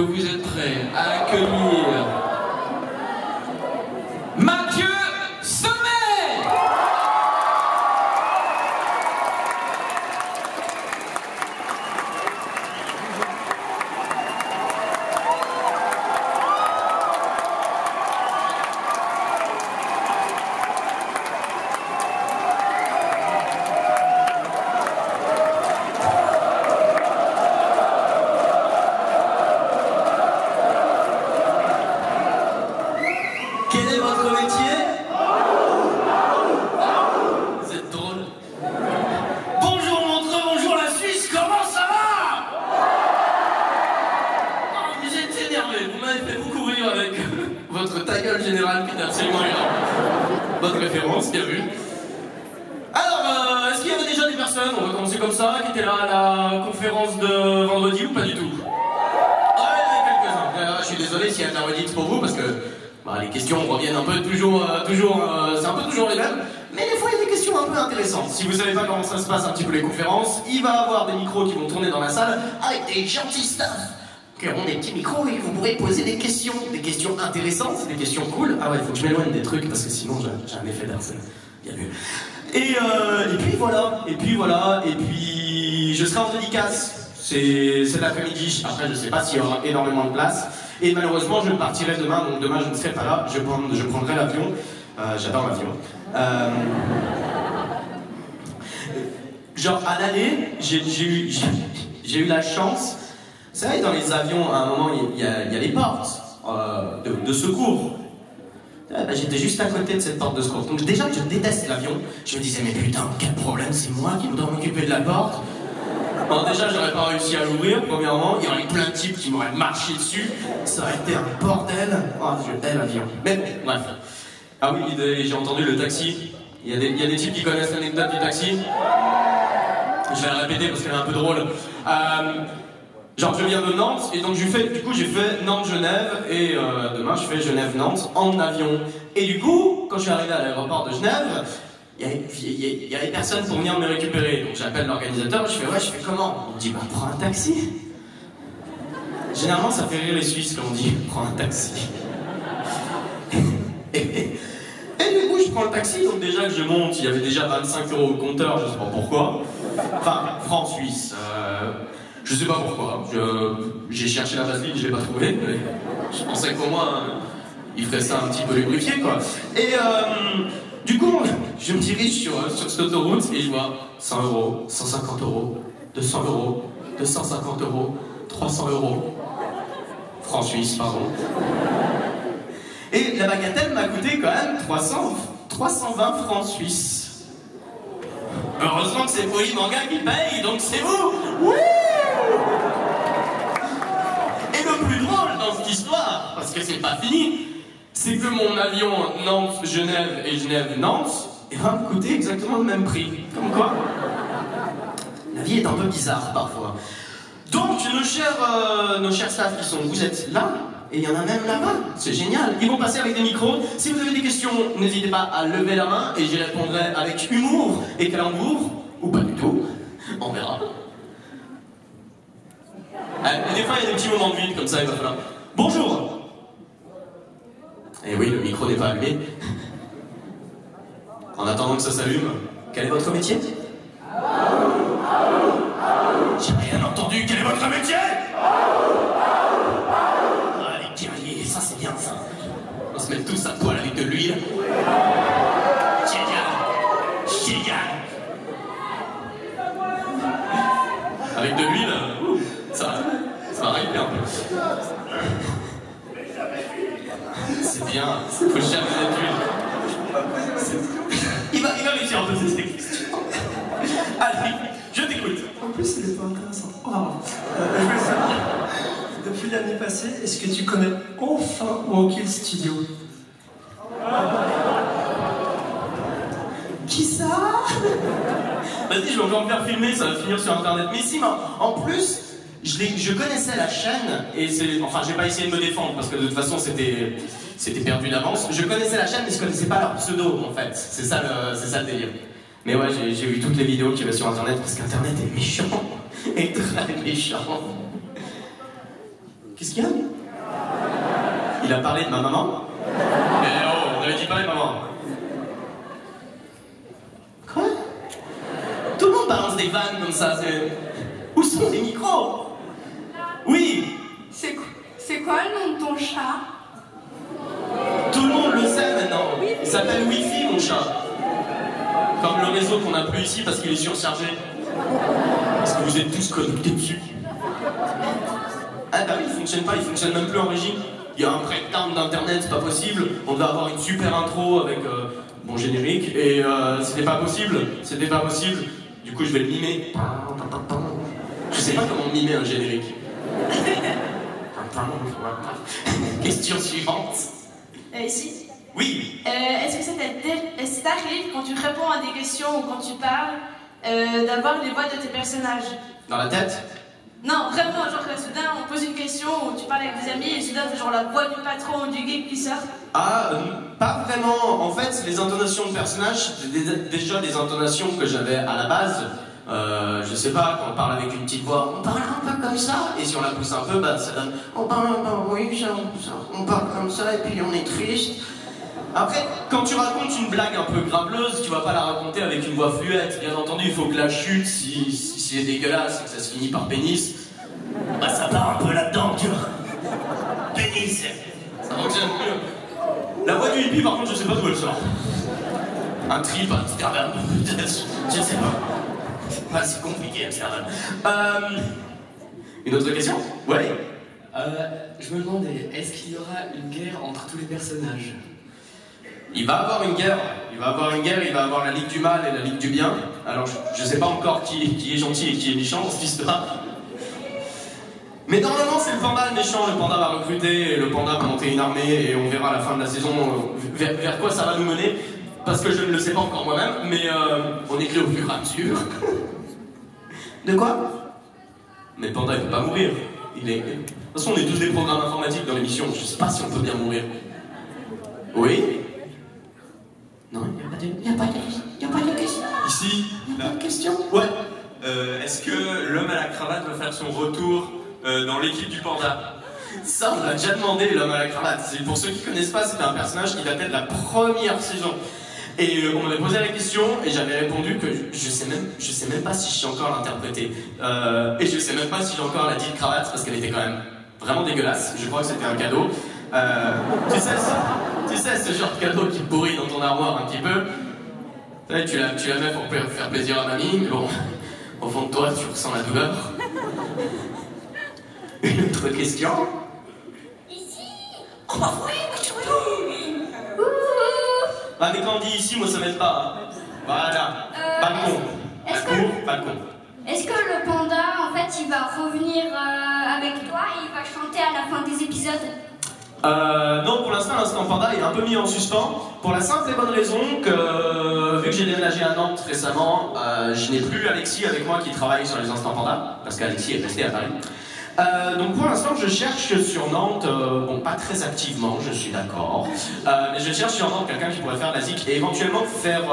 vous êtes prêts à accueillir Mathieu Sommet. Quel est votre métier? Vous êtes drôle. Bonjour Montreux, bonjour la Suisse, comment ça va? Oh, vous êtes énervé, vous m'avez fait beaucoup rire avec votre ta gueule générale qui est absolument énorme. Votre référence, bien vu. Alors, est-ce qu'il y avait déjà des personnes, on va commencer comme ça, qui étaient là à la conférence de vendredi ou pas du tout? Ouais, quelques-uns. Je suis désolé s'il y a de la redite pour vous parce que les questions reviennent un peu toujours, c'est un peu toujours les mêmes, mais des fois il y a des questions un peu intéressantes. Si vous savez pas comment ça se passe un petit peu les conférences, il va y avoir des micros qui vont tourner dans la salle avec des gentils staffs qui auront des petits micros et vous pourrez poser des questions intéressantes, des questions cool. Ah ouais, il faut que je m'éloigne des trucs parce que sinon j'ai un effet d'Arsène. Bien vu. Et puis voilà, et puis je serai en dédicace. C'est cet après-midi, après je sais pas s'il y aura énormément de place. Et malheureusement je partirai demain, donc demain je ne serai pas là, je prendrai l'avion. J'adore l'avion. Genre à l'aller, j'ai eu la chance. Vous savez, dans les avions, à un moment, il y a les portes de secours. J'étais juste à côté de cette porte de secours. Donc déjà, je déteste l'avion. Je me disais, mais putain, quel problème, c'est moi qui dois m'occuper de la porte. Alors déjà, j'aurais pas réussi à l'ouvrir, premièrement. Il y aurait plein de types qui m'auraient marché dessus. Ça aurait été un bordel. Oh, je hais l'avion. Mais bon, bref. Ah oui, j'ai entendu le taxi. Il y a des types qui connaissent l'anecdote du taxi. Je vais la répéter parce qu'elle est un peu drôle. Genre, je viens de Nantes, et donc j'ai fait Nantes-Genève, et demain je fais Genève-Nantes en avion. Et du coup, quand je suis arrivé à l'aéroport de Genève, il y avait personne pour venir me récupérer. Donc j'appelle l'organisateur, je fais comment? Il me dit, prends un taxi. Généralement, ça fait rire les Suisses quand on dit, prends un taxi. Et du coup, je prends le taxi, donc déjà que je monte, il y avait déjà 25 € au compteur, je sais pas pourquoi. Enfin, franc-suisse. Je sais pas pourquoi. J'ai cherché la vaseline, je l'ai pas trouvé, mais je pensais qu'au moins il ferait ça un petit peu lubrifié, quoi. Et du coup, je me dirige sur cette autoroute et je vois 100 €, 150 €, 200 €, 250 €, 300 €. Francs suisses, pardon. Et la bagatelle m'a coûté quand même 320 francs suisses. Heureusement que c'est Polymanga qui paye, donc c'est vous. Oui. Et le plus drôle dans cette histoire, parce que c'est pas fini, c'est que mon avion Nantes-Genève et Genève-Nantes va me coûter exactement le même prix. Comme quoi, la vie est un peu bizarre parfois. Donc nos chers staffs qui sont, vous êtes là, et il y en a même là-bas, c'est génial. Ils vont passer avec des micros. Si vous avez des questions, n'hésitez pas à lever la main et j'y répondrai avec humour et calembour, ou pas du tout, on verra. Et des fois, il y a des petits moments de vide comme ça, il va falloir. Bonjour. Et oui, le micro n'est pas allumé. En attendant que ça s'allume, quel est votre métier? J'ai rien entendu, quel est votre métier? Les guerriers, ça c'est bien ça. On se met tous à poil avec de l'huile. Génial. Avec de l'huile, ça arrive bien. C'est bien, faut jamais être d'huile. Il va réussir à poser ces questions. Allez, je t'écoute. En plus, il est pas intéressant. Depuis l'année passée, est-ce que tu connais enfin Monkey Studio? Qui ça? Vas-y, je vais encore me faire filmer, ça va finir sur internet. Mais si, en plus, je connaissais la chaîne, et enfin, j'ai pas essayé de me défendre, parce que de toute façon, c'était perdu d'avance. Je connaissais la chaîne, mais je connaissais pas leur pseudo, en fait. C'est ça le délire. Mais ouais, j'ai vu toutes les vidéos qu'il y avait sur internet, parce qu'internet est méchant. Et très méchant. Qu'est-ce qu'il y a? Il a parlé de ma maman? Mais oh, on avait dit pas de maman. Quoi? Tout le monde balance des vannes comme ça, c'est... Où sont les micros? Oui! C'est quoi le nom de ton chat? Tout le monde le sait maintenant. Il s'appelle Wi-Fi, mon chat. Comme le réseau qu'on n'a plus ici parce qu'il est surchargé. Parce que vous êtes tous connectés dessus. Ah bah oui, il fonctionne pas, il fonctionne même plus en régie. Il y a un breakdown d'internet, c'est pas possible. On devait avoir une super intro avec mon générique et c'était pas possible. C'était pas possible. Du coup, je vais le mimer. Je sais pas comment mimer un générique. Question suivante. Ici. Oui. Est-ce que ça t'arrive quand tu réponds à des questions ou quand tu parles d'avoir les voix de tes personnages? Dans la tête? Non, vraiment, genre soudain on pose une question où tu parles avec des amis et soudain c'est genre la voix du patron ou du geek qui sort. Ah, pas vraiment. En fait, les intonations de personnages, c'était déjà des intonations que j'avais à la base. Je sais pas, quand on parle avec une petite voix, on parle un peu comme ça, et si on la pousse un peu, bah ça donne. On parle un peu, oui, on parle comme ça, et puis on est triste. Après, quand tu racontes une blague un peu grableuse, tu vas pas la raconter avec une voix fluette. Bien entendu, il faut que la chute, si c'est dégueulasse et que ça se finit par pénis, bah ça part un peu là-dedans, tu vois. Pénis, ça fonctionne mieux. La voix du hippie, par contre, je sais pas d'où elle sort. Un trip à Amsterdam, je sais pas. Ah, c'est compliqué, Amsterdam. Une autre question? Ouais. Je me demandais, est-ce qu'il y aura une guerre entre tous les personnages? Il va avoir une guerre, il va avoir la Ligue du Mal et la Ligue du Bien. Alors je sais pas encore qui est gentil et qui est méchant dans cette histoire. Mais normalement c'est le panda le méchant, le panda va recruter, le panda va monter une armée et on verra à la fin de la saison vers quoi ça va nous mener. Parce que je ne le sais pas encore moi-même, mais on écrit au fur et à mesure. De quoi? Mais le panda il peut pas mourir. De toute façon on est tous des programmes informatiques dans l'émission, je sais pas si on peut bien mourir. Oui? Non, il n'y a pas de question. Ici, Il n'y a pas de question. Ouais. est-ce que l'homme à la cravate va faire son retour dans l'équipe du panda? Ça, on l'a déjà demandé, l'homme à la cravate. Pour ceux qui ne connaissent pas, c'était un personnage qui datait de la première saison. Et on m'avait posé la question et j'avais répondu que je sais même pas si je sais encore l'interpréter. Et je sais même pas si j'ai encore la dite cravate parce qu'elle était quand même vraiment dégueulasse. Je crois que c'était un cadeau. Tu sais, ce genre de cadeau qui pourrit dans ton armoire un petit peu. Tu la mets pour faire plaisir à mamie, mais bon, au fond de toi, tu ressens la douleur. Une autre question? Ici. Oh bah oui, Ah, mais quand on dit ici, moi ça m'aide pas. Hein. Voilà. Balcon. Balcon. Est-ce que le panda, en fait, il va revenir avec toi et il va chanter à la fin des épisodes? Non, pour l'instant, l'instant panda est un peu mis en suspens. Pour la simple et bonne raison que, vu que j'ai déménagé à Nantes récemment, je n'ai plus Alexis avec moi qui travaille sur les instants panda, parce qu'Alexis est resté à Paris. Donc pour l'instant, je cherche sur Nantes, bon, pas très activement, je suis d'accord, mais je cherche sur Nantes quelqu'un qui pourrait faire la zik et éventuellement faire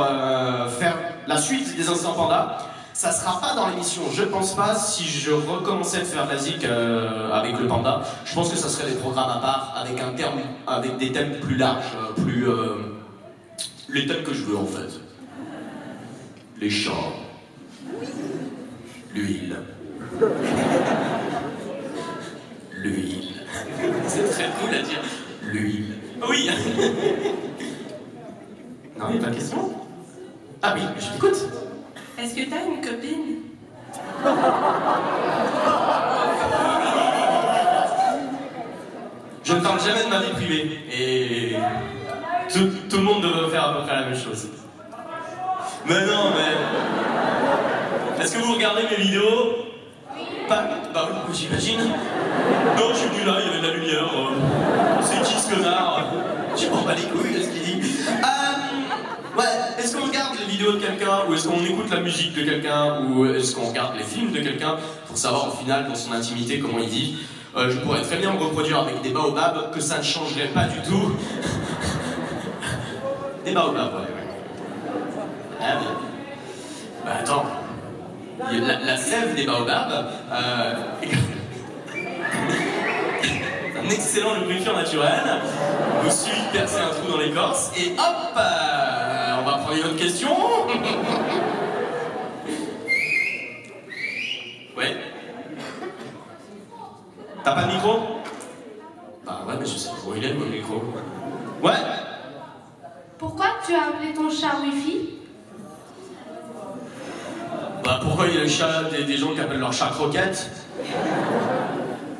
la suite des instants panda. Ça sera pas dans l'émission, je pense pas, si je recommençais de faire de la zik avec le panda. Je pense que ça serait des programmes à part, avec des thèmes plus larges, les thèmes que je veux en fait. Les chats. L'huile. L'huile. C'est très cool à dire. L'huile. Oui. Non, il n'y a pas de question? Ah oui, je t'écoute. Est-ce que t'as une copine? Je ne parle jamais de ma vie privée. Et tout le monde devrait faire à peu près la même chose. Mais non, mais... Est-ce que vous regardez mes vidéos? Pas... Bah oui, j'imagine. Non, je suis venu là, il y avait de la lumière. C'est qui ce connard? Je m'en bats les couilles de ce qu'il dit. Ouais, est-ce qu'on regarde les vidéos de quelqu'un, ou est-ce qu'on écoute la musique de quelqu'un, ou est-ce qu'on regarde les films de quelqu'un pour savoir au final dans son intimité comment il vit? Je pourrais très bien me reproduire avec des baobabs, que ça ne changerait pas du tout. Des baobabs, ouais. Ah, bah attends, il y a la sève des baobabs. excellent lubrifiant naturel. Vous suffit de percer un trou dans l'écorce et hop, on va prendre une autre question. Ouais. T'as pas de micro? Bah ouais, mais je sais pas où il est, mon micro. Ouais. Pourquoi tu as appelé ton chat Wi-Fi? Bah pourquoi il y a le chat des gens qui appellent leur chat croquette?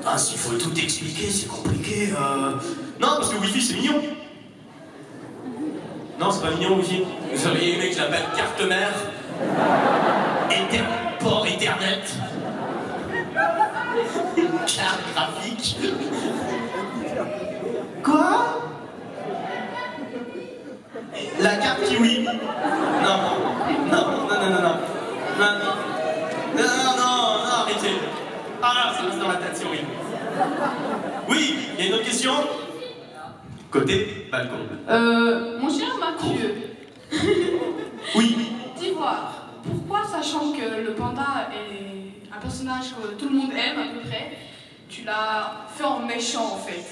Ah, s'il faut tout expliquer, c'est compliqué. Non, parce que Wi-Fi c'est mignon. Non, c'est pas mignon Wi-Fi. Vous auriez aimé que je l'appelle carte mère, port Ethernet, carte graphique. Quoi? La carte kiwi? Non, non, non, non, non, non. Non, non, non, non, arrêtez. Ah là, ça reste dans la tête, c'est horrible. Oui, il y a une autre question? Côté balcon. Mon cher Mathieu. Oui. Dis-moi, pourquoi, sachant que le panda est un personnage que tout le monde aime à peu près, tu l'as fait en méchant en fait?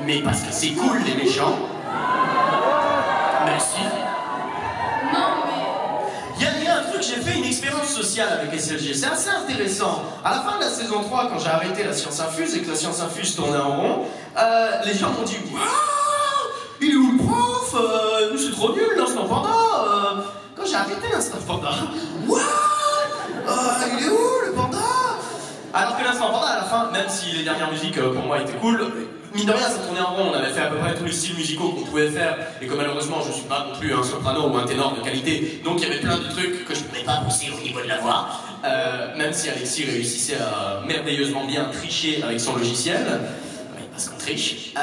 Mais parce que c'est cool les méchants. Merci. Non mais... Il y a un truc, j'ai fait une expérience sociale avec SLG, c'est assez intéressant. À la fin de la saison 3, quand j'ai arrêté la Science Infuse et que la Science Infuse tournait en rond, les gens m'ont dit « Waouh, il est où le prof? C'est trop nul l'instant panda !» Quand j'ai arrêté l'instant panda, « Waouh, il est où le panda ?» Alors que l'instant panda, à la fin, même si les dernières musiques pour moi étaient cool, mine de rien, ça tournait en rond, on avait fait à peu près tous les styles musicaux qu'on pouvait faire, et que malheureusement, je suis pas non plus un soprano ou un ténor de qualité, donc il y avait plein de trucs que je pouvais pas pousser au niveau de la voix, même si Alexis réussissait à merveilleusement bien tricher avec son logiciel, oui, parce qu'on triche,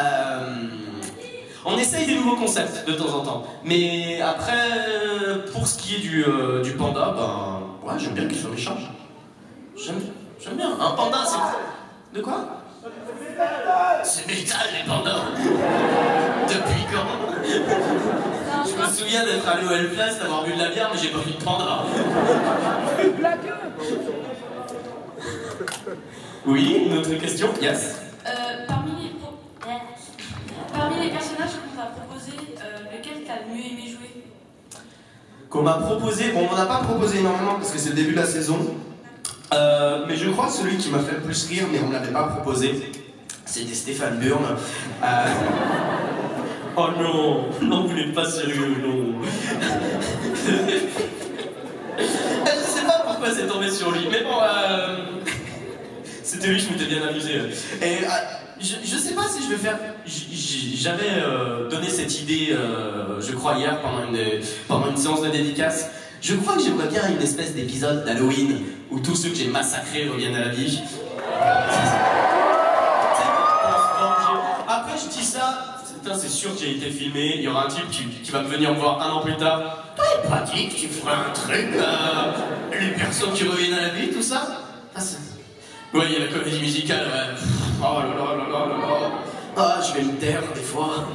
on essaye des nouveaux concepts de temps en temps, mais après, pour ce qui est du panda, ben, ouais, j'aime bien qu'il soit méchant. J'aime bien. Un panda, c'est... De quoi? C'est métal, les pandas. Depuis quand? Je me souviens d'être allé au Hellfest, d'avoir bu de la bière, mais j'ai pas vu de panda. Oui, une autre question? Yes. Parmi les personnages qu'on t'a proposé, lequel t'as le mieux aimé jouer? Qu'on m'a proposé... Bon, on m'en a pas proposé énormément parce que c'est le début de la saison. Mais je crois que celui qui m'a fait le plus rire, mais on ne l'avait pas proposé, c'était Stéphane Burn. Oh non, non, vous n'êtes pas sérieux, non. Je sais pas pourquoi c'est tombé sur lui, mais bon, c'était lui, je m'étais bien amusé. Et je sais pas si je vais faire... J'avais donné cette idée, je crois, hier, pendant une séance de dédicace. Je crois que j'aimerais bien une espèce d'épisode d'Halloween où tous ceux que j'ai massacrés reviennent à la vie. Après, je dis ça, c'est sûr que j'ai été filmé, il y aura un type qui va venir me voir un an plus tard. Toi, pratique, tu feras un truc, les personnes qui reviennent à la vie, tout ça. Ouais, il y a la comédie musicale, ouais. Oh là là là là là là. Ah, je vais me taire des fois.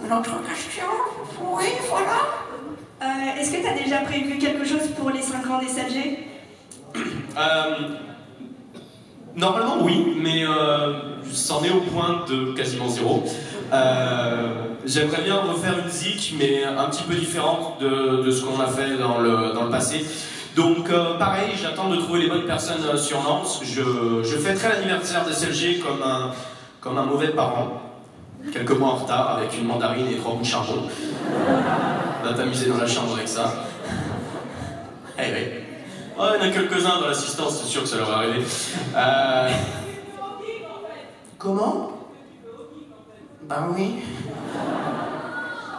Une autre question? Oui, voilà. Est-ce que tu as déjà prévu quelque chose pour les 5 ans des SLG? Normalement oui, mais c'en est au point de quasiment zéro. J'aimerais bien refaire une zik, mais un petit peu différente de ce qu'on a fait dans le passé. Donc pareil, j'attends de trouver les bonnes personnes sur Nantes. Je fêterai l'anniversaire des SLG comme un mauvais parent. Quelques mois en retard, avec une mandarine et 3 bouts de charbon. On va t'amuser dans la chambre avec ça. Eh oui. Oh, il y en a quelques-uns dans l'assistance, c'est sûr que ça leur est arrivé. Comment? Bah oui.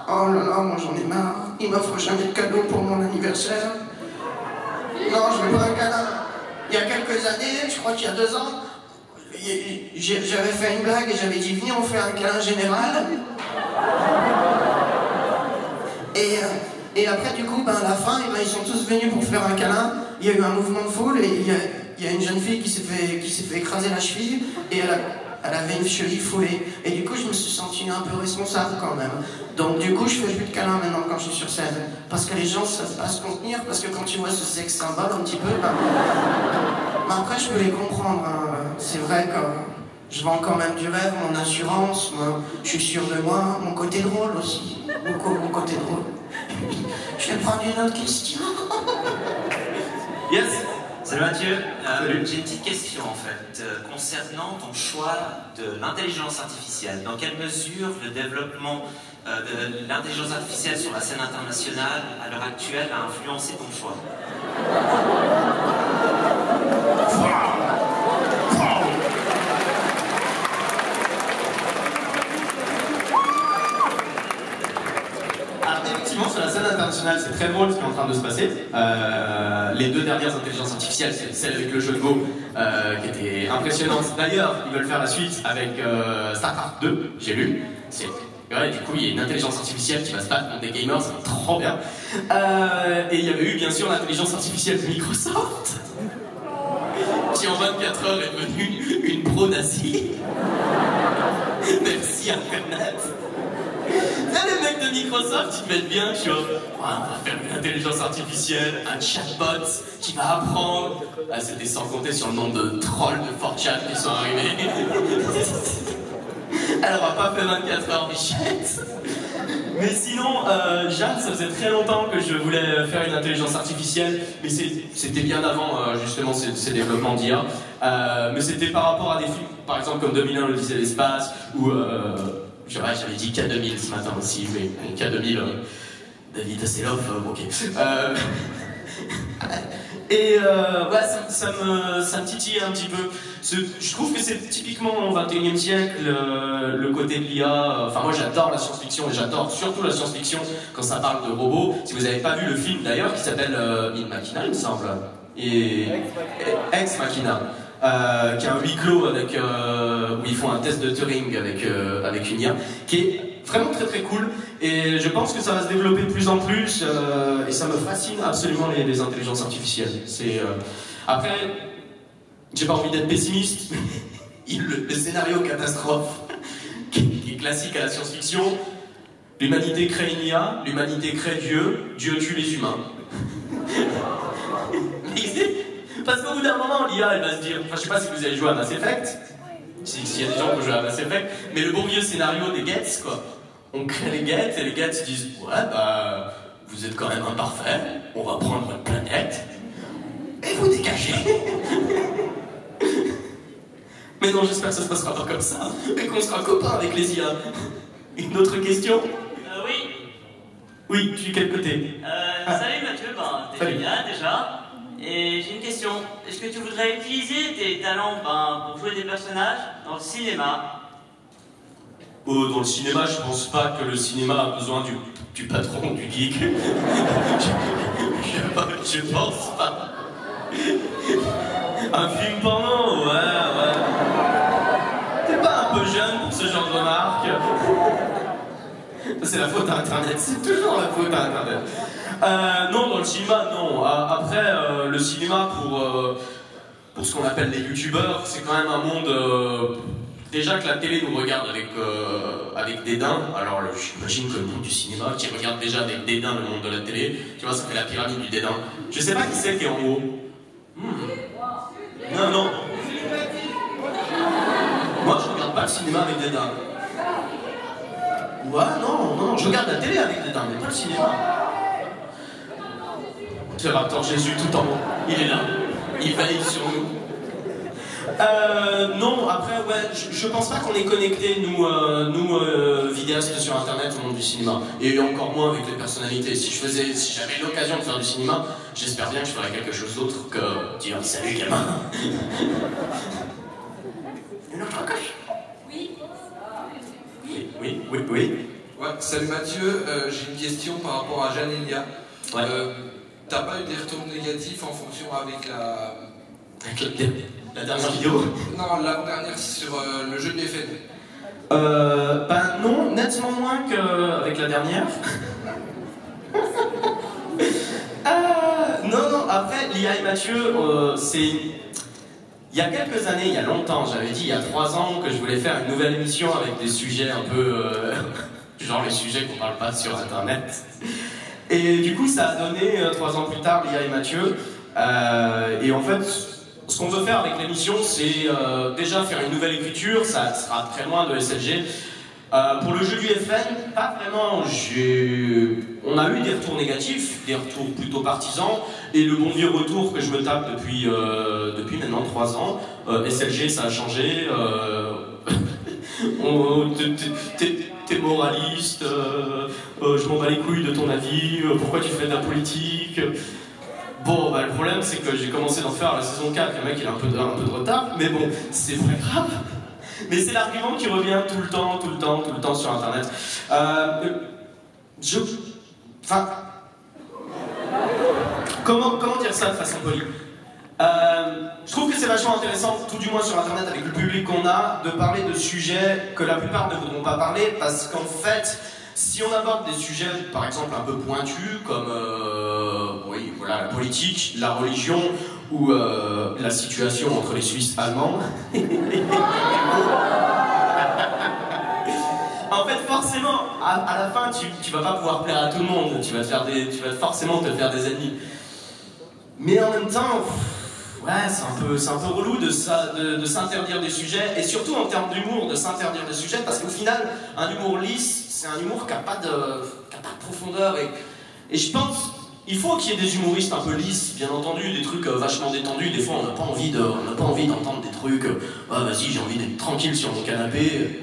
Oh là là, moi j'en ai marre. Il m'offre jamais de cadeau pour mon anniversaire. Non, je veux pas un câlin. Il y a quelques années, je crois qu'il y a 2 ans, j'avais fait une blague et j'avais dit viens on fait un câlin général. Et après du coup, à la fin, ils sont tous venus pour faire un câlin. Il y a eu un mouvement de foule et il y a une jeune fille qui s'est fait écraser la cheville et elle avait une cheville foulée. Et du coup, je me suis senti un peu responsable quand même. Donc du coup, je fais plus de câlins maintenant quand je suis sur scène. Parce que les gens ne savent pas se contenir, parce que quand tu vois ce sexe symbole un petit peu, après je peux les comprendre. Hein. c'est vrai que je vends quand même du rêve, mon assurance, moi, je suis sûr de moi, mon côté drôle aussi. Mon côté drôle. Je vais prendre une autre question. Yes, salut Mathieu. J'ai une petite question en fait, concernant ton choix de l'intelligence artificielle. Dans quelle mesure le développement de l'intelligence artificielle sur la scène internationale à l'heure actuelle a influencé ton choix? Effectivement, sur la scène internationale, c'est très drôle ce qui est en train de se passer. Les deux dernières intelligences artificielles, c'est celle avec le jeu de Go, qui était impressionnante. D'ailleurs, ils veulent faire la suite avec StarCraft 2, j'ai lu. Ouais, du coup, il y a une intelligence artificielle qui va se battre contre des gamers, c'est trop bien. Et il y avait eu, bien sûr, l'intelligence artificielle de Microsoft, qui en 24 heures est devenue une pro nazie. Merci Internet. Là, les mecs de Microsoft, ils mettent bien, tu vois, on va faire une intelligence artificielle, un chatbot qui va apprendre. Ah, c'était sans compter sur le nombre de trolls de 4chan qui sont arrivés. Elle aura pas fait 24 heures, Bichette. Mais sinon, Jeanne, ça faisait très longtemps que je voulais faire une intelligence artificielle, mais c'était bien avant justement ces développements d'IA. Mais c'était par rapport à des films, par exemple comme 2001, l'Odyssée de l'espace, ou j'avais dit K2000 ce matin aussi, mais K2000, David Hasselhoff, ok. Et ouais, ça me titille un petit peu. Je trouve que c'est typiquement au XXIe siècle, le côté de l'IA. Enfin, moi j'adore la science-fiction et j'adore surtout la science-fiction quand ça parle de robots. Si vous n'avez pas vu le film d'ailleurs, qui s'appelle In Machina, il me semble, et Ex Machina, qui est un huis clos avec, où ils font un test de Turing avec une IA, qui est vraiment très très cool. Et je pense que ça va se développer de plus en plus, et ça me fascine absolument les intelligences artificielles. Après, j'ai pas envie d'être pessimiste, le scénario catastrophe qui est classique à la science-fiction, l'humanité crée une IA, l'humanité crée Dieu, Dieu tue les humains. Parce qu'au bout d'un moment, l'IA elle va se dire, enfin je sais pas si vous avez joué à Mass Effect, s'il y a des gens qui ont joué à Mass Effect, mais le bon vieux scénario des Geth, quoi. On crée les Geth et les Geth se disent, ouais bah, vous êtes quand même imparfait, on va prendre votre planète et vous dégager. Mais non, j'espère que ça se passera pas comme ça, et qu'on sera copains avec les IA. Une autre question? Oui. Oui, tu es quel côté? Salut Mathieu, t'es bien déjà. Et j'ai une question. Est-ce que tu voudrais utiliser tes talents pour jouer des personnages dans le cinéma? Dans le cinéma, je pense pas que le cinéma a besoin du patron, du geek. Je pense pas. Un film porno, ouais. T'es pas un peu jeune pour ce genre de remarques? C'est la faute à Internet, c'est toujours la faute à Internet. Non, dans le cinéma, non. Après, le cinéma, pour ce qu'on appelle les youtubeurs, c'est quand même un monde... déjà que la télé nous regarde avec dédain, alors j'imagine que le monde du cinéma, qui regarde déjà avec dédain le monde de la télé, tu vois, ça fait la pyramide du dédain. Je sais pas qui c'est qui est en haut. Non. Moi, je regarde pas le cinéma avec dédain. Ouais, non, je regarde la télé avec dédain, mais pas le cinéma. C'est Raptor Jésus tout en haut. Il est là. Il veille sur nous. Non, après, ouais, je pense pas qu'on est connectés, nous vidéastes sur Internet, au monde du cinéma. Et encore moins avec les personnalités. Si j'avais l'occasion de faire du cinéma, j'espère bien que je ferais quelque chose d'autre que dire salut gamin. Une autre coche? Oui. Ouais, salut Mathieu, j'ai une question par rapport à Jeanne et Lia. Ouais. T'as pas eu des retours négatifs en fonction avec la dernière vidéo? Non, l'avant-dernière sur le jeu de l'effet. Non, nettement moins qu'avec la dernière. Non, après, Lia et Mathieu, c'est... Il y a quelques années, il y a longtemps, j'avais dit il y a 3 ans que je voulais faire une nouvelle émission avec des sujets un peu... genre les sujets qu'on parle pas sur Internet. Et du coup, ça a donné 3 ans plus tard Lia et Mathieu. Et en fait, ce qu'on veut faire avec l'émission, c'est déjà faire une nouvelle écriture, ça sera très loin de SLG. Pour le jeu du FN, pas vraiment. On a eu des retours négatifs, des retours plutôt partisans, et le bon vieux retour que je me tape depuis maintenant 3 ans, SLG ça a changé, t'es moraliste, je m'en bats les couilles de ton avis, pourquoi tu fais de la politique. Bon, bah, le problème c'est que j'ai commencé d'en faire à la saison 4, le mec il a un peu de retard, mais bon, c'est pas grave. Mais c'est l'argument qui revient tout le temps sur internet. Enfin... Comment dire ça de façon polie? Je trouve que c'est vachement intéressant, tout du moins sur internet avec le public qu'on a, de parler de sujets que la plupart ne voudront pas parler, parce qu'en fait, si on aborde des sujets, par exemple, un peu pointus, comme oui, voilà, la politique, la religion, ou la situation entre les Suisses allemands, en fait, forcément, à la fin, tu vas pas pouvoir plaire à tout le monde, tu vas forcément te faire des ennemis. Mais en même temps, ouais, c'est un peu relou de s'interdire des sujets, et surtout en termes d'humour, de s'interdire des sujets, parce qu'au final, un humour lisse, c'est un humour qui n'a pas de profondeur, et je pense, il faut qu'il y ait des humoristes un peu lisses, bien entendu, des trucs vachement détendus, des fois on n'a pas envie d'entendre des trucs, ah vas-y, j'ai envie d'être tranquille sur mon canapé,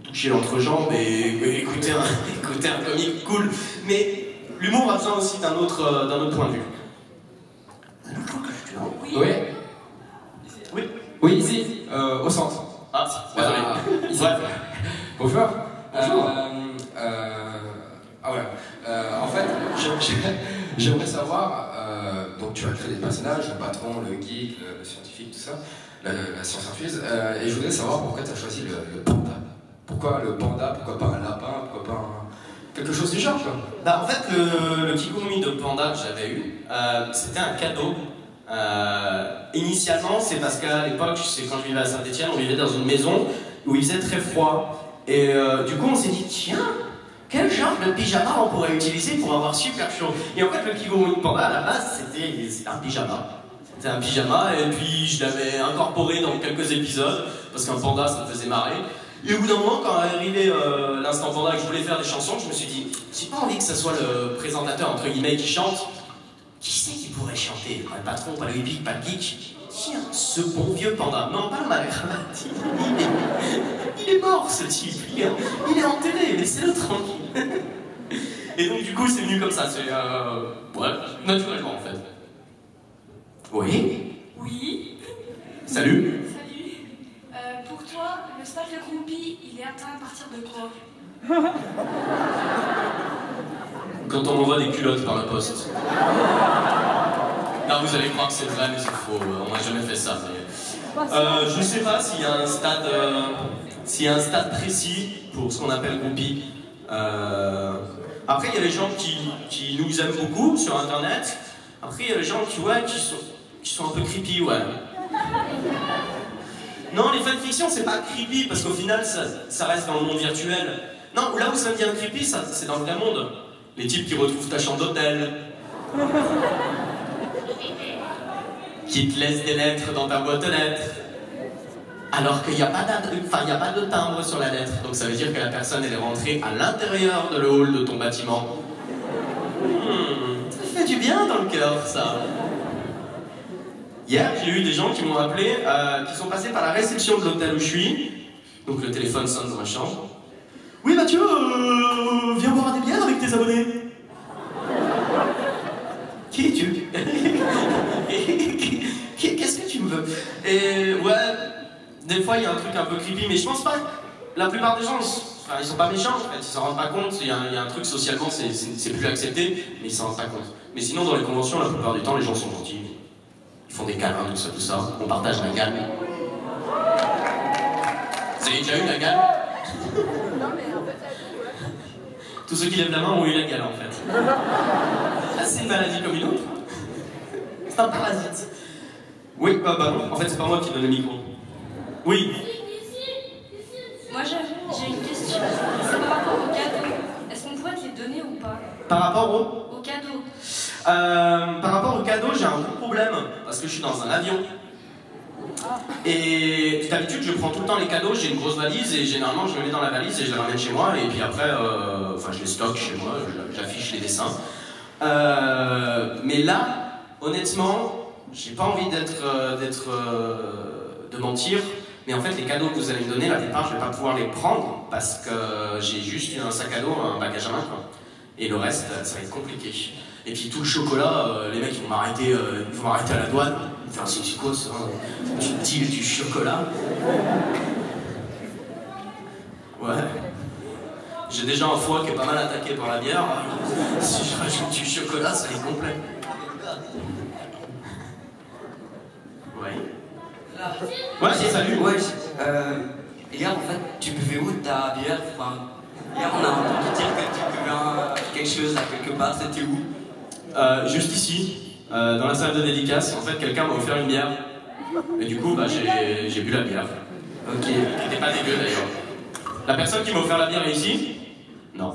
toucher l'entrejambe et écouter un comique cool, mais l'humour a besoin aussi d'un autre point de vue. Oui. Oui. Oui, ici, au centre. Ah, désolé. Ici. Ouais. Bonjour. Bonjour. Ah voilà. En fait, j'aimerais savoir, donc tu as créé des personnages, le patron, le geek, le scientifique, tout ça, la science infuse, et je voudrais savoir pourquoi tu as choisi le panda. Pourquoi le panda, pourquoi pas un lapin, pourquoi pas quelque chose du genre, quoi. Bah en fait, le Kigurumi de panda que j'avais eu, c'était un cadeau. Initialement, c'est parce qu'à l'époque, c'est quand je vivais à Saint-Etienne, on vivait dans une maison où il faisait très froid. Et du coup, on s'est dit, tiens, quel genre de pyjama on pourrait utiliser pour avoir super chaud? Et en fait, le Kigurumi de panda, à la base, c'était un pyjama. C'était un pyjama, et puis je l'avais incorporé dans quelques épisodes, parce qu'un panda, ça me faisait marrer. Et au bout d'un moment, quand est arrivé l'instant panda et que je voulais faire des chansons, je me suis dit, j'ai pas envie que ce soit le présentateur, entre guillemets, qui chante. Qui c'est qui pourrait chanter? Pas le patron, pas le hippie, pas le geek. Tiens, ce bon vieux panda. Non, pas le malade. Il est mort, ce type. Il est enterré, laissez-le tranquille. Et donc, du coup, c'est venu comme ça. C'est, ouais, naturellement, en fait. Oui? Oui. Salut. Salut. Pour toi, le stage de groupie, il est atteint à partir de quoi? Quand on m'envoie des culottes par la poste. Non, vous allez croire que c'est vrai, mais c'est faux. On n'a jamais fait ça. Mais... je sais pas s'il y a un stade précis pour ce qu'on appelle groupie. Après, il y a les gens qui nous aiment beaucoup sur Internet. Après, il y a les gens qui sont un peu creepy, ouais. Non, les fanfictions, c'est pas creepy, parce qu'au final, ça reste dans le monde virtuel. Non, là où ça devient creepy, c'est dans le vrai monde. Les types qui retrouvent ta chambre d'hôtel. Qui te laissent des lettres dans ta boîte aux lettres. Alors qu'il n'y a pas de timbre sur la lettre. Donc ça veut dire que la personne, elle est rentrée à l'intérieur de le hall de ton bâtiment. Ça fait du bien dans le cœur, ça. Hier, j'ai eu des gens qui m'ont appelé, qui sont passés par la réception de l'hôtel où je suis. Donc le téléphone sonne dans ma chambre. Oui Mathieu, viens boire des bières avec tes abonnés. Qui es-tu? Qu'est-ce que tu me veux? Et ouais, des fois il y a un truc un peu creepy, mais je pense pas. La plupart des gens, ils sont pas méchants en fait, ils s'en rendent pas compte. Il y a un truc socialement, c'est plus accepté, mais ils s'en rendent pas compte. Mais sinon, dans les conventions, la plupart du temps, les gens sont gentils. Ils font des câlins, tout ça. On partage la gamme. Vous avez déjà eu la gamme? Tous ceux qui lèvent la main ont eu la gale en fait. Ah, c'est une maladie comme une autre. C'est un parasite. Oui, bah non, en fait c'est pas moi qui donne le micro. Oui. Moi j'ai une question. C'est par rapport aux cadeaux. Est-ce qu'on pourrait te les donner ou pas? Par rapport aux cadeaux. Par rapport aux cadeaux, j'ai un gros problème. Parce que je suis dans un avion. Et d'habitude, je prends tout le temps les cadeaux, j'ai une grosse valise et généralement je les mets dans la valise et je les ramène chez moi et puis après, enfin je les stocke chez moi, j'affiche les dessins. Mais là, honnêtement, j'ai pas envie de mentir, mais en fait les cadeaux que vous allez me donner, la plupart je vais pas pouvoir les prendre parce que j'ai juste un sac à dos, un bagage à main quoi. Et le reste, ça va être compliqué. Et puis tout le chocolat, les mecs ils vont m'arrêter à la douane. Ils vont faire c'est quoi ça? Tu deals du chocolat? Ouais. J'ai déjà un foie qui est pas mal attaqué par la bière. Si je rajoute du chocolat, ça est complet. Ouais. Ouais, c'est salut. Ouais, hier en fait, tu buvais où ta bière? Enfin, hier on a entendu dire que tu buvais quelque chose là quelque part, c'était où? Juste ici, dans la salle de dédicace. En fait, quelqu'un m'a offert une bière. Et du coup, bah, j'ai bu la bière. Ok. Qui n'était pas dégueu d'ailleurs. La personne qui m'a offert la bière est ici? Non.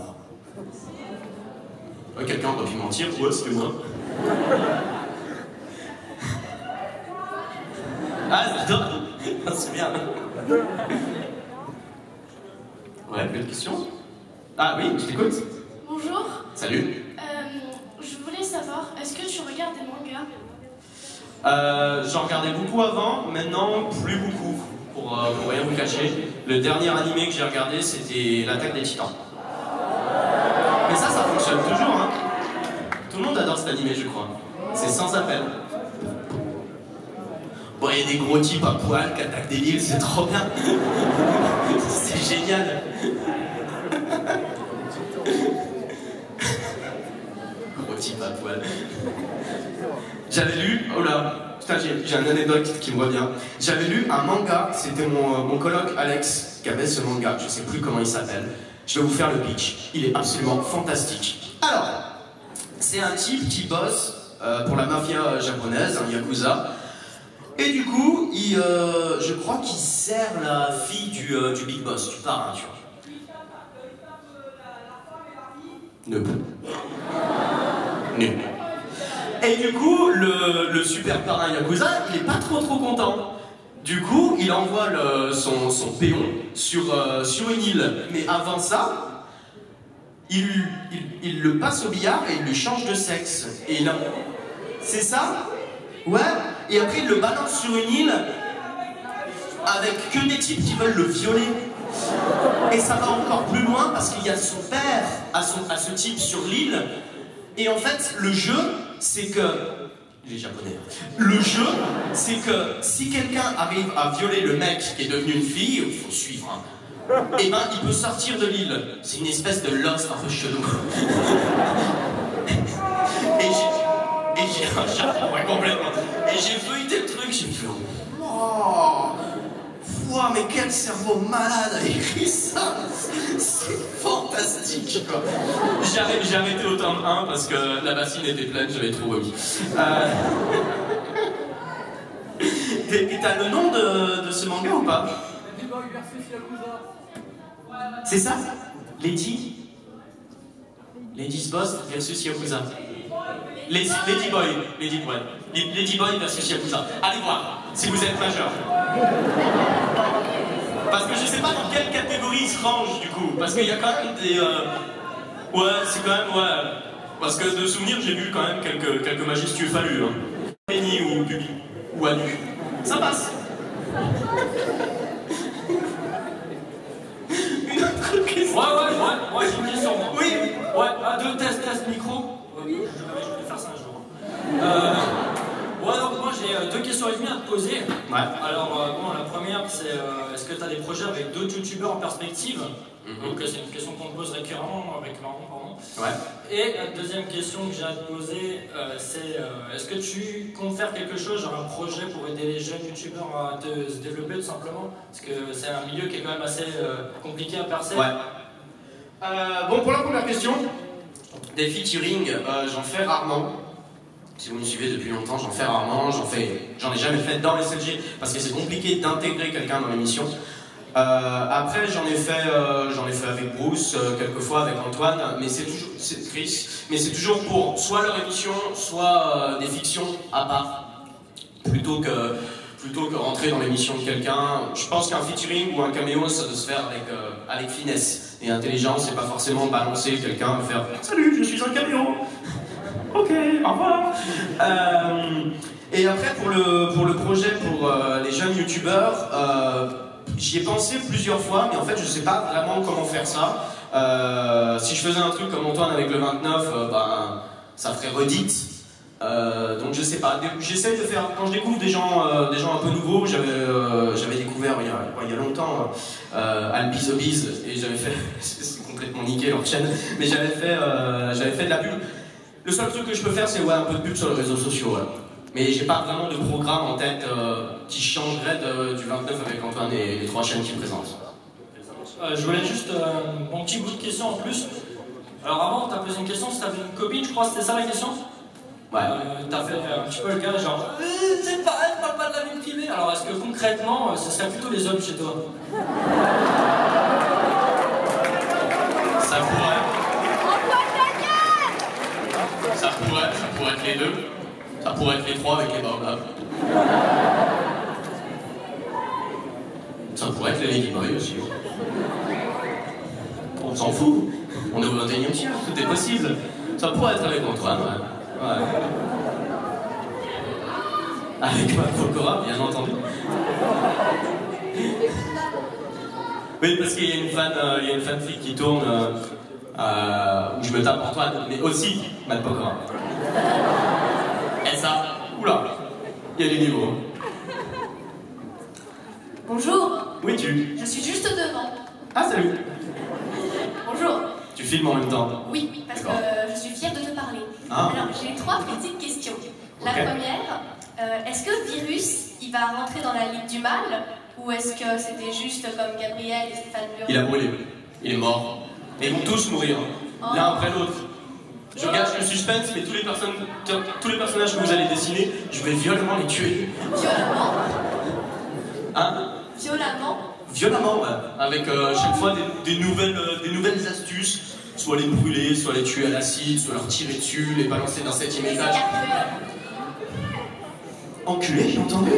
Quelqu'un aurait pu mentir? Ouais, c'était moi. Ah, c'est bien. Ouais, plus de questions? Ah oui, je t'écoute. Bonjour. Salut. Je voulais savoir, est-ce que tu regardes des mangas? J'en regardais beaucoup avant, maintenant plus beaucoup, pour rien vous cacher. Le dernier animé que j'ai regardé, c'était l'Attaque des Titans. Mais ça fonctionne toujours, hein. Tout le monde adore cet animé, je crois. C'est sans appel. Bon, il y a des gros types à poil qui attaquent des villes, c'est trop bien. C'est génial. Gros type à poil. J'avais lu, oh là, putain, j'ai une anecdote qui me revient. J'avais lu un manga, c'était mon coloc Alex qui avait ce manga, je sais plus comment il s'appelle. Je vais vous faire le pitch, il est absolument fantastique. Alors, c'est un type qui bosse pour la mafia japonaise, un yakuza. Et du coup, je crois qu'il sert la fille du big boss, du parrain, tu vois. Neup. Et du coup, le super parrain Yakuza, il est pas trop content. Du coup, il envoie son péon sur une île. Mais avant ça, il le passe au billard et il lui change de sexe. Et là, c'est ça? Ouais. Et après, il le balance sur une île avec que des types qui veulent le violer. Et ça va encore plus loin parce qu'il y a son père à ce type sur l'île. Et en fait, le jeu, c'est que... Il est japonais. Le jeu, c'est que si quelqu'un arrive à violer le mec qui est devenu une fille, il faut suivre, hein, et ben il peut sortir de l'île. C'est une espèce de Lost un peu chelou. Et j'ai ouais, complètement. Et j'ai feuilleté le truc, j'ai fait... Oh, wow, mais quel cerveau malade a écrit ça! C'est fantastique, quoi. J'ai arrêté au tome 1 parce que la bassine était pleine, j'avais trop vomi. Et t'as le nom de ce manga ou pas? Lady Boy versus Yakuza. C'est ça? Lady's Boss versus Yakuza. Lady Boy versus Yakuza. Allez voir, si vous êtes majeur. Parce que je sais pas dans quelle catégorie il se range du coup. Parce qu'il y a quand même des... Ouais, c'est quand même... Ouais. Parce que de souvenir, j'ai vu quand même quelques majestueux fallus. Hein. Pénis ou pubis. Ou à nu. Ça passe. Une autre question. Ouais, j'ai une question. Moi. Oui. Ouais, test micro. Je vais faire ça un jour. Ouais, donc moi j'ai deux questions et demie à te poser. Ouais. Alors, bon, la première, c'est est-ce que tu as des projets avec d'autres youtubeurs en perspective? Donc, c'est une question qu'on te pose récurremment avec Laurent, pardon. Ouais. Et la deuxième question que j'ai à te poser, c'est est-ce que tu comptes faire quelque chose, genre un projet pour aider les jeunes youtubeurs à se développer tout simplement? Parce que c'est un milieu qui est quand même assez compliqué à percer. Ouais. Bon, pour la première question, des featuring, j'en fais rarement. Si vous me suivez depuis longtemps, j'en fais rarement, j'en ai jamais fait dans les SLG parce que c'est compliqué d'intégrer quelqu'un dans l'émission. Après, j'en ai fait avec Bruce, quelquefois avec Antoine, mais c'est Chris, mais c'est toujours pour soit leur émission, soit des fictions à part, plutôt que plutôt que rentrer dans l'émission de quelqu'un. Je pense qu'un featuring ou un caméo, ça doit se faire avec finesse et intelligence, et pas forcément balancer quelqu'un et faire « Salut, je suis un caméo !» Ok, au revoir. Et après, pour le projet pour les jeunes youtubeurs, j'y ai pensé plusieurs fois, mais en fait, je sais pas vraiment comment faire ça. Si je faisais un truc comme Antoine avec le 29, ben, ça ferait redite. Donc je sais pas. J'essaie de faire, quand je découvre des gens un peu nouveaux, j'avais découvert il y a longtemps Albiz Obiz, et j'avais fait, c'est complètement niqué leur chaîne, mais j'avais fait de la pub. Le seul truc que je peux faire, c'est un peu de pub sur les réseaux sociaux. Ouais. Mais j'ai pas vraiment de programme en tête qui changerait du 29 avec Antoine et les 3 chaînes qu'il présente. Je voulais juste mon petit bout de question en plus. Alors avant, t'as posé une question si t'avais une copine, je crois, c'était ça la question? Ouais. T'as fait un petit peu le gars, genre c'est pas, elle parle pas de la vie privée. Alors est-ce que concrètement, ce serait plutôt les hommes chez toi? Ça pourrait. Ça pourrait être les deux. Ça pourrait être les 3 avec les baobabs. Ça pourrait être les Ladyboy aussi. On s'en fout. On est au 21e siècle, tout est possible. Ça pourrait être avec Antoine, ouais. Avec ma Pokora, bien entendu. Oui, parce qu'il y a une fanfic qui tourne où je me tape Antoine, mais aussi Matt Pokora. Et ça, oula, il y a des niveaux. Bonjour. Où es-tu? Je suis juste devant. Ah, salut. Bonjour. Tu filmes en même temps? Oui, parce que je suis fière de te parler. Ah. Alors, j'ai 3 petites questions. La première, est-ce que Virus, il va rentrer dans la Ligue du Mal? Ou est-ce que c'était juste comme Gabriel et Stéphane Burn? Il a brûlé, il est mort. Et ils vont tous mourir, l'un après l'autre. Je gâche le suspense, mais tous les personnages que vous allez dessiner, je vais violemment les tuer. Violemment? Hein? Violemment? Violemment, ouais. Avec chaque fois des nouvelles astuces. Soit les brûler, soit les tuer à l'acide, soit leur tirer dessus, les balancer d'un 7e étage. Enculé, j'ai entendu?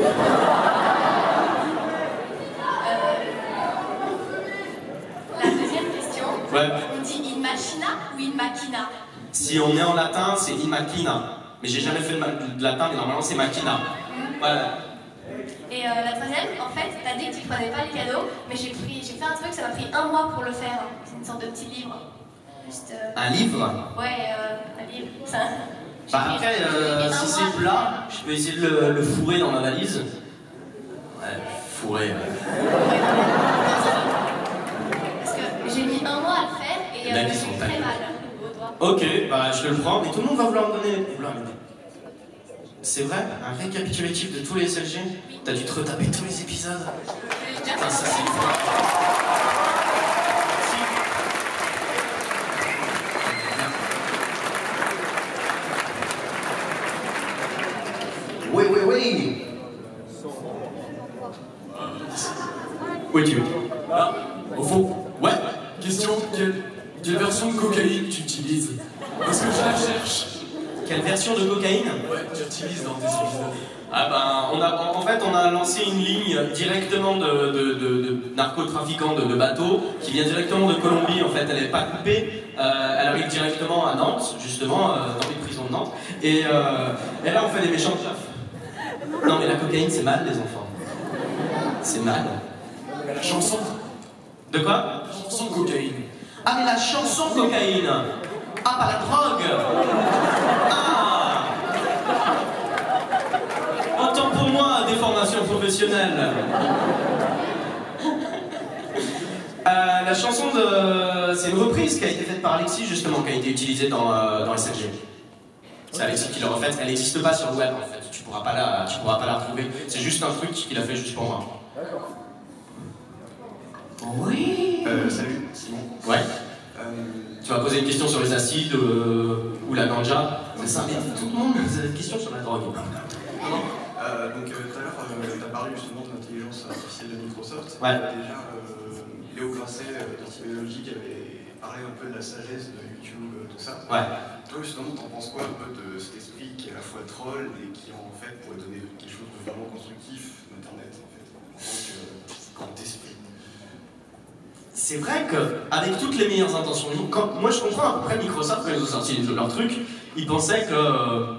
La deuxième question, ouais. On dit in machina ou in machina? Si on est en latin, c'est in machina. Mais j'ai jamais fait de latin, mais normalement c'est machina. Voilà. Et la troisième, en fait, t'as dit que tu prenais pas les cadeaux, mais j'ai fait un truc, ça m'a pris 1 mois pour le faire. C'est une sorte de petit livre. Juste, Un livre? Ouais, un livre. Ça... Bah après, si c'est plat, je peux essayer de le fourrer dans ma valise. Ouais, fourrer. Parce que j'ai mis 1 mois à le faire et j'ai eu très mal au doigt. Ok, bah je te le prends, mais tout le monde va vouloir me donner. C'est vrai, un récapitulatif de tous les SLG? T'as dû te retaper tous les épisodes? Ah, ça c'est fort. Oui. Où es-tu? Là, au fond. Ouais. Question, quelle version de cocaïne tu utilises? Parce que je la cherche. Quelle version de cocaïne? Ouais, tu utilises dans tes épisodes. Ah ben, on a lancé une ligne directement de narcotrafiquants de bateaux qui vient directement de Colombie. En fait, elle n'est pas coupée. Elle arrive directement à Nantes, justement, dans les prisons de Nantes. Et là, on fait des méchants keufs. Non, mais la cocaïne, c'est mal, les enfants. C'est mal. Mais la chanson. De quoi? La chanson cocaïne. Ah, mais la chanson cocaïne. Ah, pas la drogue. Ah. Autant pour moi, déformation professionnelle. La chanson c'est une reprise qui a été faite par Alexis, justement, qui a été utilisée dans SLG. C'est Alexis qui l'a refaite. Elle n'existe pas sur le web, en fait. Tu pourras pas la retrouver. C'est juste un truc qu'il a fait juste pour moi. D'accord. Oui. Salut, Simon. Ouais. Tu vas poser une question sur les acides ou la ganja. C'est ça, mais tout le monde pose des questions sur la drogue. Donc tout à l'heure, tu as parlé justement de l'intelligence artificielle de Microsoft. Ouais. Déjà, Léo Grasset d'Antibiologie qui avait parlait un peu de la sagesse de YouTube, tout ça. Ouais. Toi, justement, t'en penses quoi un peu de cet esprit qui est à la fois troll et qui, en fait, pourrait donner quelque chose de vraiment constructif d'Internet, en fait, en tant que grand esprit? C'est vrai qu'avec toutes les meilleures intentions, moi je comprends à peu près Microsoft quand ils ont sorti leur truc, ils pensaient que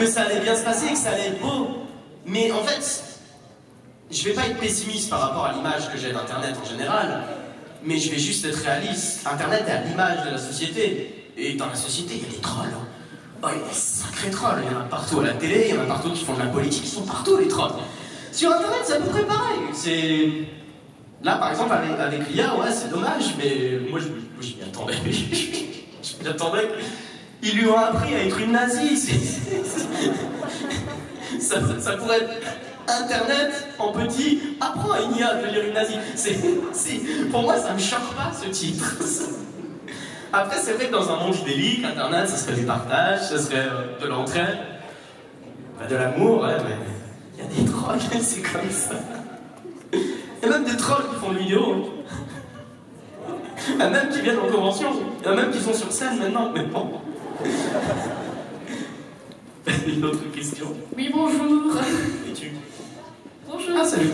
ça allait bien se passer et que ça allait être beau. Mais en fait, je vais pas être pessimiste par rapport à l'image que j'ai d'Internet en général, mais je vais juste être réaliste. Internet est à l'image de la société. Et dans la société, il y a des trolls. Oh, il y a des sacrés trolls. Il y en a partout à la télé, il y en a partout qui font de la politique, ils sont partout les trolls. Sur Internet, c'est à peu près pareil. C'est... Là, par exemple, avec l'IA, ouais, c'est dommage, mais moi, je m'y attendais. Je m'y attendais. Ils lui ont appris à être une nazie. Ça pourrait être Internet, en petit, apprend à une IA à devenir une nazie. Pour moi, ça me choque pas, ce titre. Après, c'est vrai que dans un monde idyllique, Internet, ça serait du partage, ça serait de l'entraide, de l'amour, ouais, mais il y a des trolls, c'est comme ça. Il y a même des trolls qui font des vidéos. Il y a même qui viennent en convention. Il y en a même qui sont sur scène maintenant, mais bon. Une autre question. Oui, bonjour. Et tu? Bonjour. Ah, salut.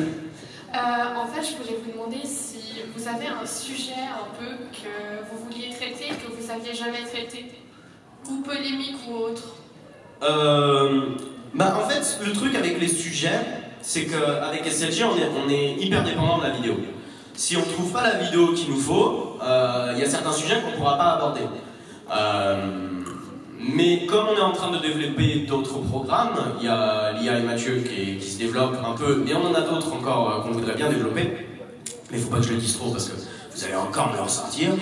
En fait, je voulais vous demander si vous avez un sujet un peu que vous vouliez traiter, que vous n'aviez jamais traité, ou polémique ou autre. En fait, le truc avec les sujets, c'est qu'avec SLG, on est hyper dépendant de la vidéo. Si on ne trouve pas la vidéo qu'il nous faut, il y a certains sujets qu'on ne pourra pas aborder. Mais comme on est en train de développer d'autres programmes, il y a Lia et Mathieu qui se développent un peu, mais on en a d'autres encore qu'on voudrait bien développer. Mais il ne faut pas que je le dise trop parce que vous allez encore me le ressortir.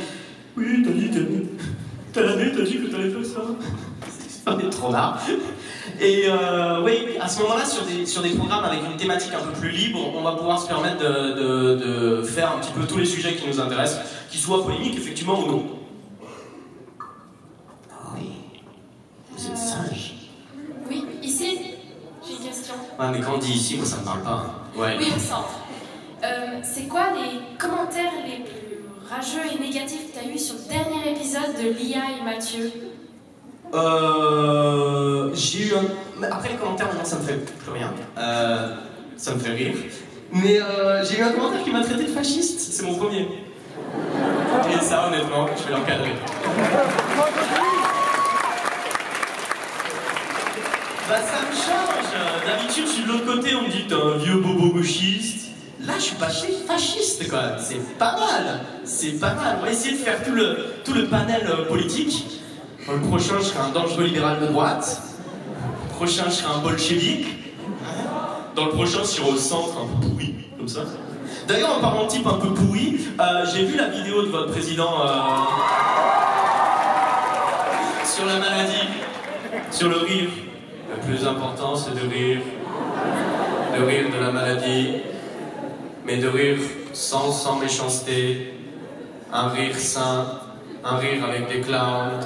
Oui, t'as dit que t'allais faire ça. On est trop marre. Et oui, à ce moment-là, sur des programmes avec une thématique un peu plus libre, on va pouvoir se permettre de faire un petit peu tous les sujets qui nous intéressent, qu'ils soient polémiques, effectivement, ou non. Vous êtes sage. Oui, ici, j'ai une question. Ouais, mais quand on dit ici, moi ça me parle pas. Ouais. Oui, au centre. C'est quoi les commentaires les plus rageux et négatifs que tu as eu sur le dernier épisode de Lia et Mathieu? J'ai eu un... Mais après les commentaires, maintenant ça me fait plus rien. Ça me fait rire. Mais j'ai eu un commentaire qui m'a traité de fasciste. C'est mon premier. Et ça, honnêtement, je vais l'encadrer. Bah ça me change. D'habitude, je suis de l'autre côté, on me dit t'es un vieux bobo gauchiste. Là, je suis pas fasciste, quoi. C'est pas mal. C'est pas mal. On va essayer de faire tout le panel politique. Dans le prochain, je serai un dangereux libéral de droite. Dans le prochain, je serai un bolchevique. Dans le prochain, je serai au centre, un peu pourri, comme ça. D'ailleurs, en parlant de type un peu pourri, j'ai vu la vidéo de votre président sur la maladie, sur le rire. Le plus important, c'est de rire. De rire de la maladie. Mais de rire sans méchanceté. Un rire sain. Un rire avec des clowns.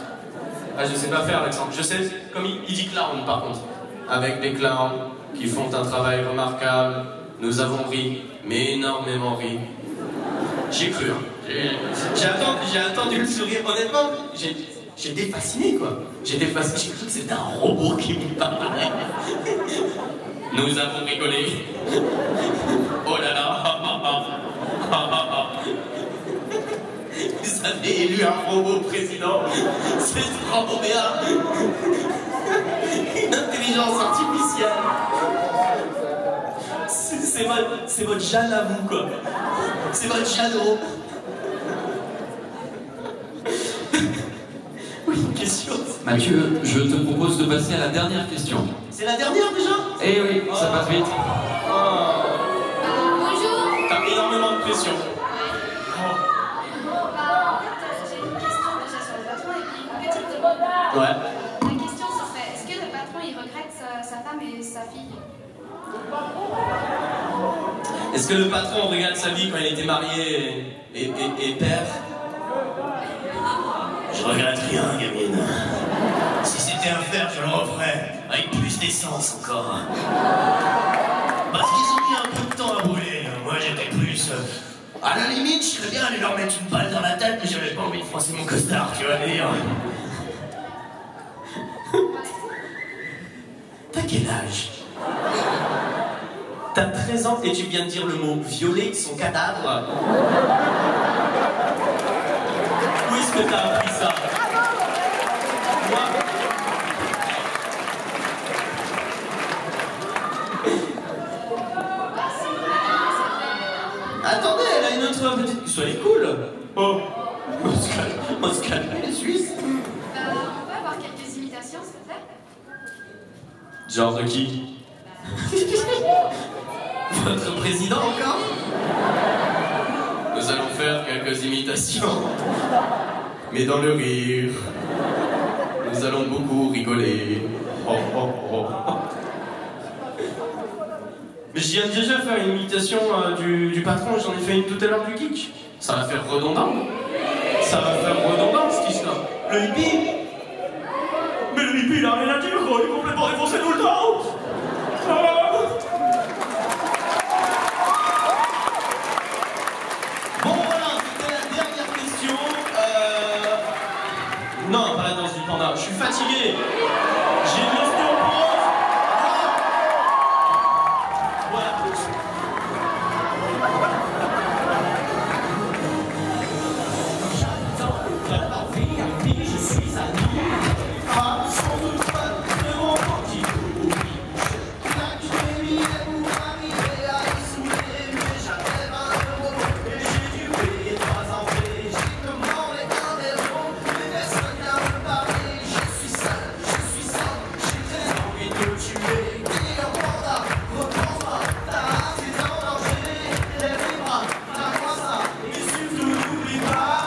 Ah, je sais pas faire, Alexandre. Je sais, comme il dit clown, par contre. Avec des clowns qui font un travail remarquable. Nous avons ri, mais énormément ri. J'ai cru, hein. J'ai attendu le sourire. Honnêtement, j'étais fasciné, quoi. J'étais fasciné. J'ai cru que c'était un robot qui me parlait. Nous avons rigolé. Oh là là. Vous avez élu un robot président. C'est trop bien. Une intelligence artificielle. C'est votre Jeanne à vous, quoi. C'est votre Shadow. Oui, une question. Mathieu, je te propose de passer à la dernière question. C'est la dernière déjà? Eh oui, ça passe vite. Bonjour. T'as énormément de pression. J'ai une question déjà sur le patron et puis une petite demande. Ouais. La question serait, est-ce que le patron il regrette sa femme et sa fille? Est-ce que le patron regarde sa vie quand il était marié et père? Je regrette rien, gamine. Si c'était à faire, je le referais. Avec plus d'essence encore. Parce qu'ils ont mis un peu de temps à brûler. Moi, j'étais plus À la limite, je serais bien aller leur mettre une balle dans la tête, mais j'avais pas envie de froisser mon costard, tu vas dire. T'as quel âge? T'as 13 ans et tu viens de dire le mot violer son cadavre? Où est-ce que t'as appris ça? Moi? Attendez, elle a une autre petite... Soyez cool. Oh, on se calme, les Suisses. On peut avoir quelques imitations, s'il te plaît? Genre de qui? Votre président encore? Nous allons faire quelques imitations. Mais dans le rire. Nous allons beaucoup rigoler. Oh, oh, oh. Mais je viens déjà faire une imitation du patron, j'en ai fait une tout à l'heure du geek. Ça va faire redondant. Ça va faire redondant ce qui-là. Le hippie. Mais le hippie, il a rien à dire, il est complètement défoncé tout le temps. Bon voilà, c'était la dernière question. Non, pas la danse du panda, je suis fatigué. J'ai une ostéoporose. Voilà. J'attends la vie à qui je suis ami. Pas sans doute pas de mon petit oui. Je claque mes billets pour arriver à y soulever. Mais j'avais 20 € et j'ai dû payer 3 entrées. J'ai commandé un verre, mais personne n'a me parlé. Je suis seul, j'ai très envie de me tuer. Qui en panda, reprends-moi, ta race est en danger. Lève les bras, t'as ça, et surtout n'oublie pas.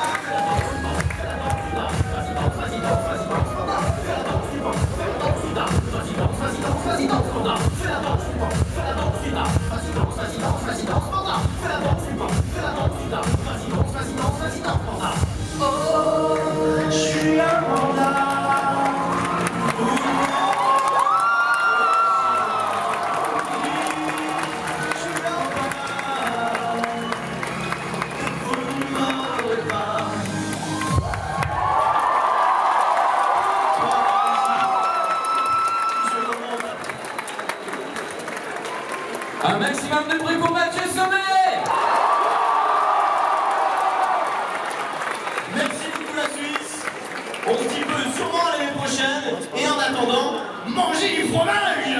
Oh, je suis un panda. Un maximum de bruit pour Mathieu Sommelet. Merci beaucoup la Suisse. On se dit peut sûrement l'année prochaine. Et en attendant, mangez du fromage.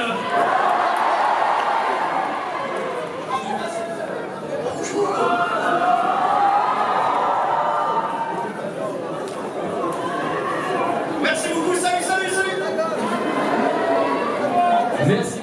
Merci beaucoup, salut. Merci.